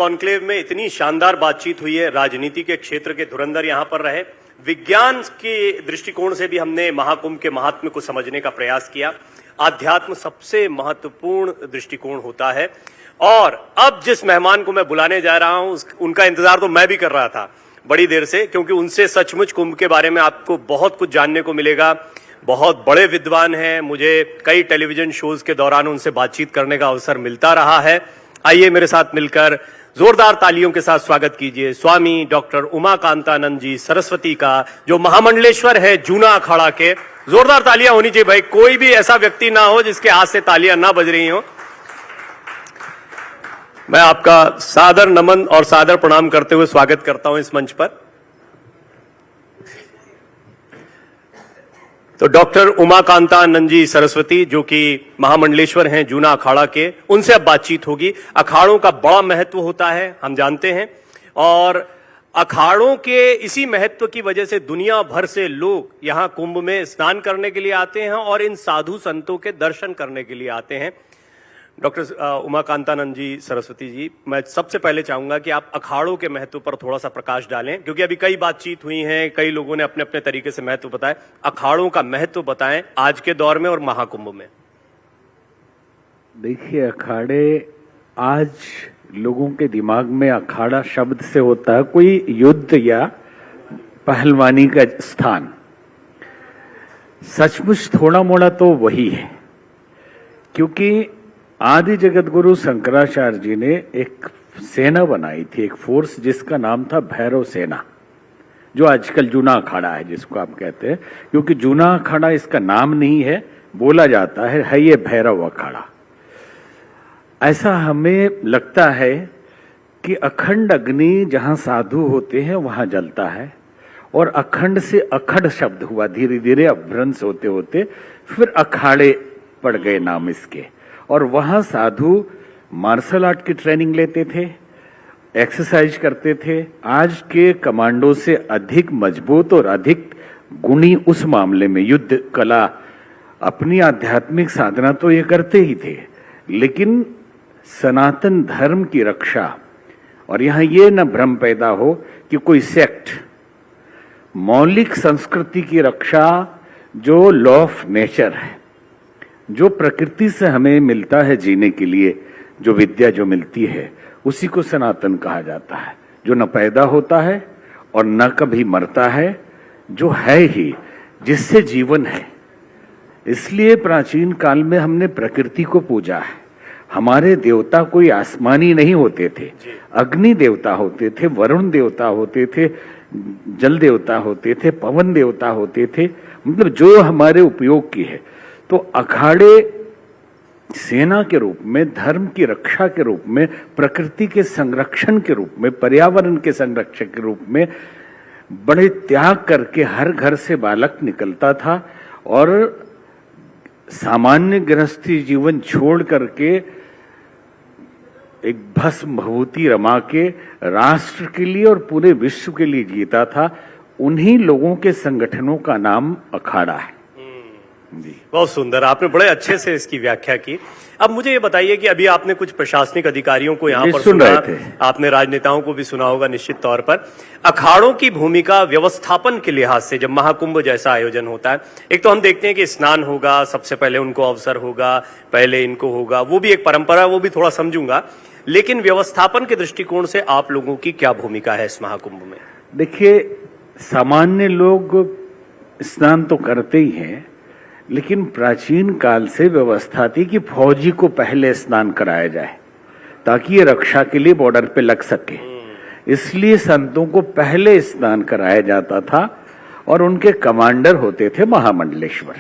Conclave में इतनी शानदार बातचीत हुई है, राजनीति के क्षेत्र के धुरंधर यहां पर रहे, विज्ञान के दृष्टिकोण से भी हमने महाकुंभ के महात्म्य को समझने का प्रयास किया। आध्यात्म सबसे महत्वपूर्ण दृष्टिकोण होता है। और अब जिस मेहमान को मैं बुलाने जा रहा हूं उनका इंतजार तो मैं भी कर रहा था बड़ी देर से, क्योंकि उनसे सचमुच कुंभ के बारे में आपको बहुत कुछ जानने को मिलेगा। बहुत बड़े विद्वान हैं, मुझे कई टेलीविजन शोज के दौरान उनसे बातचीत करने का अवसर मिलता रहा है। आइए मेरे साथ मिलकर जोरदार तालियों के साथ स्वागत कीजिए स्वामी डॉक्टर उमाकांतानंद जी सरस्वती का, जो महामंडलेश्वर है जूना अखाड़ा के। जोरदार तालियां होनी चाहिए भाई, कोई भी ऐसा व्यक्ति ना हो जिसके हाथ से तालियां ना बज रही हो। मैं आपका सादर नमन और सादर प्रणाम करते हुए स्वागत करता हूं इस मंच पर। तो डॉक्टर उमाकांतानंद जी सरस्वती, जो कि महामंडलेश्वर हैं जूना अखाड़ा के, उनसे अब बातचीत होगी। अखाड़ों का बड़ा महत्व होता है, हम जानते हैं, और अखाड़ों के इसी महत्व की वजह से दुनिया भर से लोग यहां कुंभ में स्नान करने के लिए आते हैं और इन साधु संतों के दर्शन करने के लिए आते हैं। डॉक्टर उमाकांतानंद जी सरस्वती जी, मैं सबसे पहले चाहूंगा कि आप अखाड़ों के महत्व पर थोड़ा सा प्रकाश डालें, क्योंकि अभी कई बातचीत हुई हैं, कई लोगों ने अपने अपने तरीके से महत्व बताए। अखाड़ों का महत्व बताएं आज के दौर में और महाकुंभ में। देखिए, अखाड़े आज लोगों के दिमाग में अखाड़ा शब्द से होता है कोई युद्ध या पहलवानी का स्थान। सचमुच थोड़ा मोड़ा तो वही है, क्योंकि आदि जगत गुरु शंकराचार्य जी ने एक सेना बनाई थी, एक फोर्स, जिसका नाम था भैरव सेना, जो आजकल जूना अखाड़ा है जिसको आप कहते हैं। क्योंकि जूना अखाड़ा इसका नाम नहीं है, बोला जाता है ये भैरव अखाड़ा। ऐसा हमें लगता है कि अखंड अग्नि जहां साधु होते हैं वहां जलता है, और अखंड से अखड़ शब्द हुआ, धीरे धीरे अपभ्रंश होते होते फिर अखाड़े पड़ गए नाम इसके। और वहां साधु मार्शल आर्ट की ट्रेनिंग लेते थे, एक्सरसाइज करते थे। आज के कमांडो से अधिक मजबूत और अधिक गुणी उस मामले में युद्ध कला, अपनी आध्यात्मिक साधना तो ये करते ही थे, लेकिन सनातन धर्म की रक्षा, और यहां ये न भ्रम पैदा हो कि कोई सेक्ट, मौलिक संस्कृति की रक्षा, जो लॉ ऑफ नेचर है, जो प्रकृति से हमें मिलता है जीने के लिए, जो विद्या जो मिलती है, उसी को सनातन कहा जाता है, जो न पैदा होता है और न कभी मरता है, जो है ही, जिससे जीवन है। इसलिए प्राचीन काल में हमने प्रकृति को पूजा है। हमारे देवता कोई आसमानी नहीं होते थे, अग्नि देवता होते थे, वरुण देवता होते थे, जल देवता होते थे, पवन देवता होते थे, मतलब जो हमारे उपयोग की है। तो अखाड़े सेना के रूप में, धर्म की रक्षा के रूप में, प्रकृति के संरक्षण के रूप में, पर्यावरण के संरक्षक के रूप में बड़े त्याग करके हर घर से बालक निकलता था, और सामान्य गृहस्थी जीवन छोड़ करके एक भस्म भभूति रमा के राष्ट्र के लिए और पूरे विश्व के लिए जीता था। उन्हीं लोगों के संगठनों का नाम अखाड़ा है। जी, बहुत सुंदर, आपने बड़े अच्छे से इसकी व्याख्या की। अब मुझे ये बताइए कि अभी आपने कुछ प्रशासनिक अधिकारियों को यहाँ पर सुना, आपने राजनेताओं को भी सुना होगा निश्चित तौर पर। अखाड़ों की भूमिका व्यवस्थापन के लिहाज से जब महाकुंभ जैसा आयोजन होता है, एक तो हम देखते हैं कि स्नान होगा, सबसे पहले उनको अवसर होगा, पहले इनको होगा, वो भी एक परंपरा, वो भी थोड़ा समझूंगा, लेकिन व्यवस्थापन के दृष्टिकोण से आप लोगों की क्या भूमिका है इस महाकुंभ में? देखिए, सामान्य लोग स्नान तो करते ही हैं, लेकिन प्राचीन काल से व्यवस्था थी कि फौजी को पहले स्नान कराया जाए ताकि ये रक्षा के लिए बॉर्डर पे लग सके। इसलिए संतों को पहले स्नान कराया जाता था, और उनके कमांडर होते थे महामंडलेश्वर,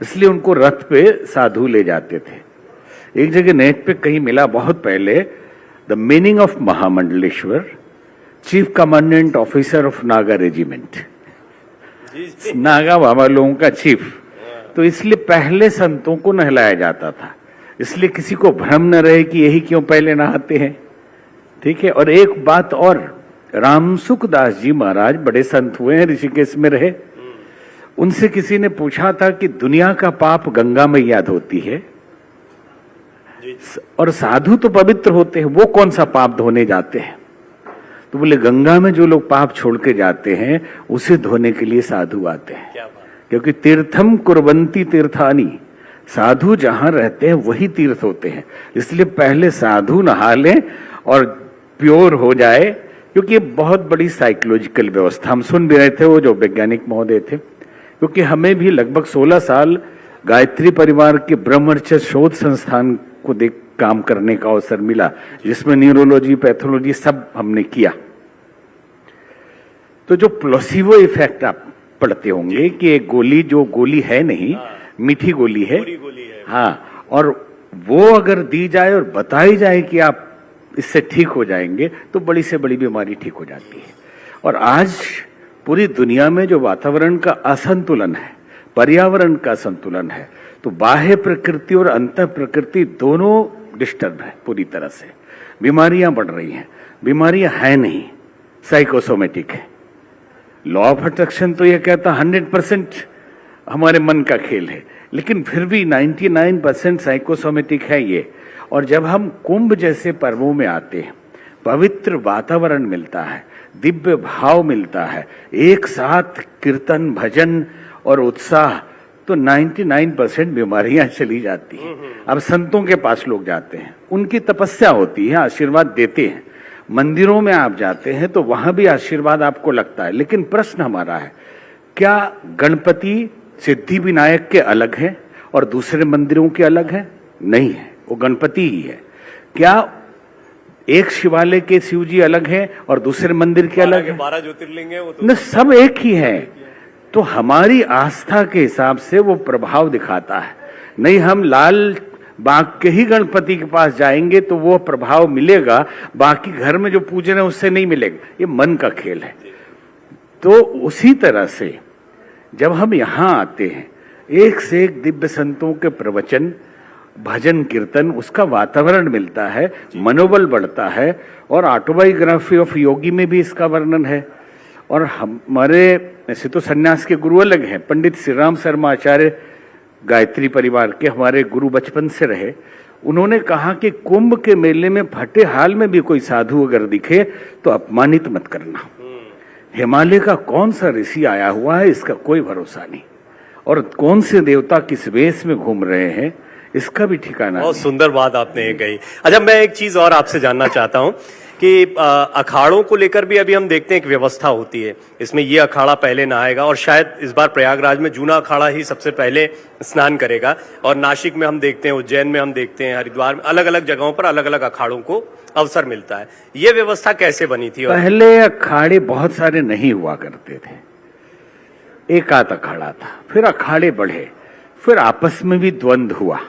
इसलिए उनको रथ पे साधु ले जाते थे। एक जगह नेट पे कहीं मिला बहुत पहले, the meaning of Mahamandaleshwar, chief commandant officer of Naga regiment, Naga बाबा लोगों का चीफ। तो इसलिए पहले संतों को नहलाया जाता था, इसलिए किसी को भ्रम न रहे कि यही क्यों पहले नहाते हैं। ठीक है। और एक बात और, रामसुख दास जी महाराज बड़े संत हुए हैं, ऋषिकेश में रहे। उनसे किसी ने पूछा था कि दुनिया का पाप गंगा में याद होती है, और साधु तो पवित्र होते हैं, वो कौन सा पाप धोने जाते हैं? तो बोले गंगा में जो लोग पाप छोड़ के जाते हैं उसे धोने के लिए साधु आते हैं। क्या बात। क्योंकि तीर्थम कुर्वन्ति तीर्थानी, साधु जहां रहते हैं वही तीर्थ होते हैं। इसलिए पहले साधु नहा लें और प्योर हो जाए, क्योंकि ये बहुत बड़ी साइकोलॉजिकल व्यवस्था। हम सुन भी रहे थे वो जो वैज्ञानिक महोदय थे, क्योंकि हमें भी लगभग 16 साल गायत्री परिवार के ब्रह्मचर्य शोध संस्थान को देख काम करने का अवसर मिला, जिसमें न्यूरोलॉजी, पैथोलॉजी सब हमने किया। तो जो प्लेसिबो इफेक्ट आप पढ़ते होंगे कि एक गोली, जो गोली है नहीं, मीठी गोली है, हाँ, और वो अगर दी जाए और बताई जाए कि आप इससे ठीक हो जाएंगे तो बड़ी से बड़ी बीमारी ठीक हो जाती है। और आज पूरी दुनिया में जो वातावरण का असंतुलन है, पर्यावरण का संतुलन है, तो बाह्य प्रकृति और अंत प्रकृति दोनों डिस्टर्ब है पूरी तरह से। बीमारियां बढ़ रही हैं, बीमारियां है नहीं, साइकोसोमेटिक है। लॉ ऑफ अट्रैक्शन तो यह कहता 100% हमारे मन का खेल है, लेकिन फिर भी 99% साइकोसोमेटिक है ये। और जब हम कुंभ जैसे पर्वों में आते हैं, पवित्र वातावरण मिलता है, दिव्य भाव मिलता है, एक साथ कीर्तन, भजन और उत्साह, तो 99% बीमारियां चली जाती हैं। अब संतों के पास लोग जाते हैं, उनकी तपस्या होती है, आशीर्वाद देते हैं। मंदिरों में आप जाते हैं तो वहां भी आशीर्वाद आपको लगता है। लेकिन प्रश्न हमारा है, क्या गणपति सिद्धि विनायक के अलग है और दूसरे मंदिरों के अलग है? नहीं है, वो गणपति ही है। क्या एक शिवालय के शिव जी अलग है और दूसरे मंदिर के अलग है? 12 ज्योतिर्लिंग है वो तो न, सब एक ही है। तो हमारी आस्था के हिसाब से वो प्रभाव दिखाता है। नहीं, हम लाल बाग के ही गणपति के पास जाएंगे तो वो प्रभाव मिलेगा, बाकी घर में जो पूज रहे हैं उससे नहीं मिलेगा। ये मन का खेल है। तो उसी तरह से जब हम यहाँ आते हैं, एक से एक दिव्य संतों के प्रवचन, भजन, कीर्तन, उसका वातावरण मिलता है, मनोबल बढ़ता है। और ऑटोबायोग्राफी ऑफ योगी में भी इसका वर्णन है। और हमारे ऐसे तो सन्यास के गुरु अलग हैं, पंडित श्री राम शर्मा आचार्य गायत्री परिवार के हमारे गुरु बचपन से रहे। उन्होंने कहा कि कुंभ के मेले में फटे हाल में भी कोई साधु अगर दिखे तो अपमानित मत करना। हिमालय का कौन सा ऋषि आया हुआ है इसका कोई भरोसा नहीं, और कौन से देवता किस वेश में घूम रहे हैं इसका भी ठिकाना। बहुत सुंदर बात आपने ये कही। अच्छा, मैं एक चीज और आपसे जानना चाहता हूँ कि अखाड़ों को लेकर भी अभी हम देखते हैं एक व्यवस्था होती है, इसमें ये अखाड़ा पहले नहाएगा, और शायद इस बार प्रयागराज में जूना अखाड़ा ही सबसे पहले स्नान करेगा, और नासिक में हम देखते हैं, उज्जैन में हम देखते हैं, हरिद्वार में, अलग अलग जगहों पर अलग अलग अखाड़ों को अवसर मिलता है। ये व्यवस्था कैसे बनी थी? पहले अखाड़े बहुत सारे नहीं हुआ करते थे, एक आध अखाड़ा था, फिर अखाड़े बढ़े, फिर आपस में भी द्वंद्व हुआ,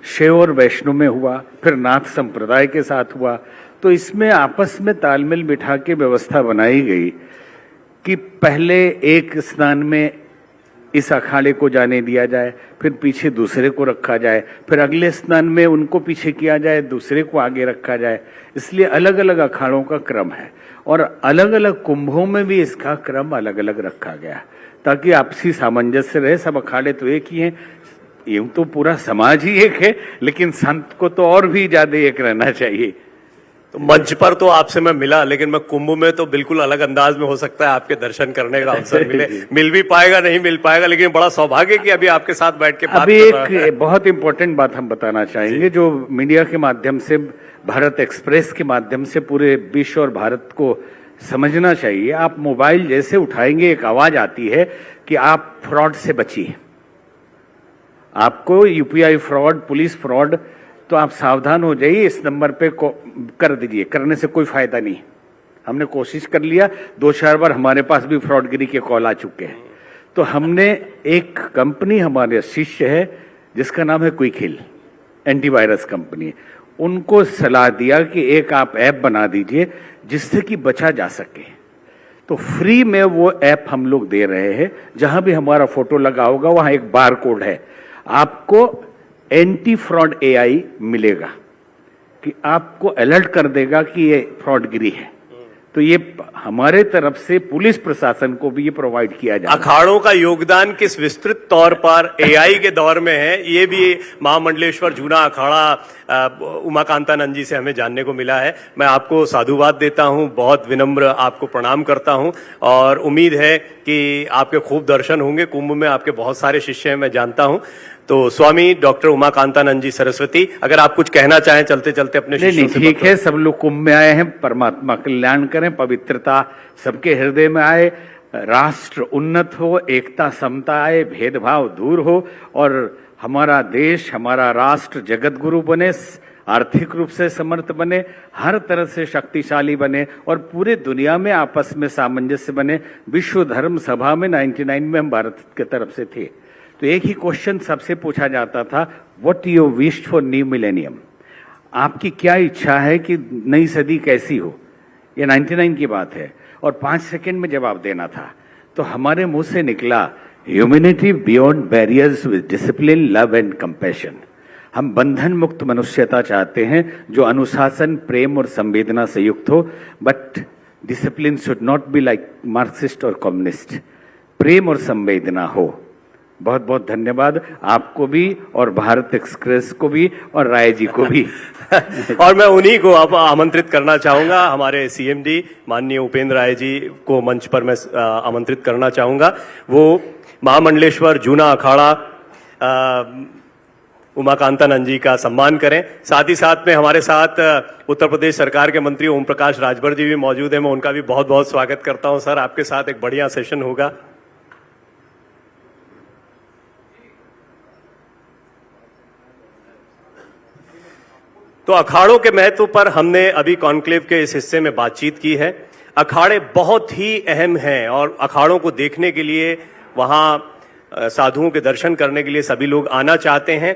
शैव और वैष्णव में हुआ, फिर नाथ संप्रदाय के साथ हुआ। तो इसमें आपस में तालमेल बिठा के व्यवस्था बनाई गई कि पहले एक स्नान में इस अखाड़े को जाने दिया जाए, फिर पीछे दूसरे को रखा जाए, फिर अगले स्नान में उनको पीछे किया जाए, दूसरे को आगे रखा जाए। इसलिए अलग अलग अखाड़ों का क्रम है, और अलग अलग कुंभों में भी इसका क्रम अलग अलग रखा गया, ताकि आपसी सामंजस्य रहे। सब अखाड़े तो एक ही हैं, यूं तो पूरा समाज ही एक है, लेकिन संत को तो और भी ज्यादा एक रहना चाहिए। तो मंच पर तो आपसे मैं मिला, लेकिन मैं कुंभ में तो बिल्कुल अलग अंदाज में हो सकता है आपके दर्शन करने का अवसर मिल भी पाएगा, नहीं मिल पाएगा, लेकिन बड़ा सौभाग्य कि अभी आपके साथ बैठ के बात अभी एक बहुत इंपॉर्टेंट बात हम बताना चाहेंगे, जो मीडिया के माध्यम से, भारत एक्सप्रेस के माध्यम से पूरे विश्व और भारत को समझना चाहिए। आप मोबाइल जैसे उठाएंगे एक आवाज आती है कि आप फ्रॉड से बचिए, आपको यूपीआई फ्रॉड, पुलिस फ्रॉड, तो आप सावधान हो जाइए, इस नंबर पे कर दीजिए, करने से कोई फायदा नहीं। हमने कोशिश कर लिया, 2-4 बार हमारे पास भी फ्रॉडगिरी के कॉल आ चुके हैं। तो हमने एक कंपनी, हमारे शिष्य है जिसका नाम है क्विकहिल, एंटीवायरस कंपनी, उनको सलाह दिया कि एक आप ऐप बना दीजिए जिससे कि बचा जा सके। तो फ्री में वो ऐप हम लोग दे रहे हैं, जहां भी हमारा फोटो लगा होगा वहां एक बार कोड है, आपको एंटी फ्रॉड एआई मिलेगा कि आपको अलर्ट कर देगा कि ये फ्रॉडगिरी है। तो ये हमारे तरफ से पुलिस प्रशासन को भी ये प्रोवाइड किया जाए। अखाड़ों का योगदान किस विस्तृत तौर पर एआई के दौर में है, ये भी महामंडलेश्वर जूना अखाड़ा उमाकांतानंद जी से हमें जानने को मिला है। मैं आपको साधुवाद देता हूं, बहुत विनम्र आपको प्रणाम करता हूं और उम्मीद है कि आपके खूब दर्शन होंगे। कुंभ में आपके बहुत सारे शिष्य हैं, मैं जानता हूं। तो स्वामी डॉक्टर उमाकांतानंद जी सरस्वती, अगर आप कुछ कहना चाहें चलते चलते अपने शिष्यों से। ठीक है, सब लोग कुंभ में आए हैं, परमात्मा कल्याण करें, पवित्रता सबके हृदय में आए, राष्ट्र उन्नत हो, एकता समता आए, भेदभाव दूर हो और हमारा देश, हमारा राष्ट्र जगत गुरु बने, आर्थिक रूप से समर्थ बने, हर तरह से शक्तिशाली बने और पूरे दुनिया में आपस में सामंजस्य बने। विश्व धर्म सभा में 99 में हम भारत की तरफ से थे, तो एक ही क्वेश्चन सबसे पूछा जाता था, what you wish for new millennium, आपकी क्या इच्छा है कि नई सदी कैसी हो। ये 99 की बात है और 5 सेकंड में जवाब देना था। तो हमारे मुंह से निकला, humanity beyond barriers with discipline, love and compassion. हम बंधन मुक्त मनुष्यता चाहते हैं जो अनुशासन, प्रेम और संवेदना से युक्त हो, but discipline should not be like Marxist और कम्युनिस्ट। प्रेम और संवेदना हो। बहुत बहुत धन्यवाद आपको भी और भारत एक्सप्रेस को भी और राय जी को भी। और मैं उन्हीं को अब आमंत्रित करना चाहूंगा, हमारे सीएमडी माननीय उपेंद्र राय जी को मंच पर मैं आमंत्रित करना चाहूंगा। वो महामंडलेश्वर जूना अखाड़ा उमाकांतानंद जी का सम्मान करें। साथ ही साथ में हमारे साथ उत्तर प्रदेश सरकार के मंत्री ओम प्रकाश राजभर जी भी मौजूद हैं। मैं उनका भी बहुत बहुत स्वागत करता हूं। सर, आपके साथ एक बढ़िया सेशन होगा। तो अखाड़ों के महत्व पर हमने अभी कॉन्क्लेव के इस हिस्से में बातचीत की है। अखाड़े बहुत ही अहम हैं और अखाड़ों को देखने के लिए, वहां साधुओं के दर्शन करने के लिए सभी लोग आना चाहते हैं।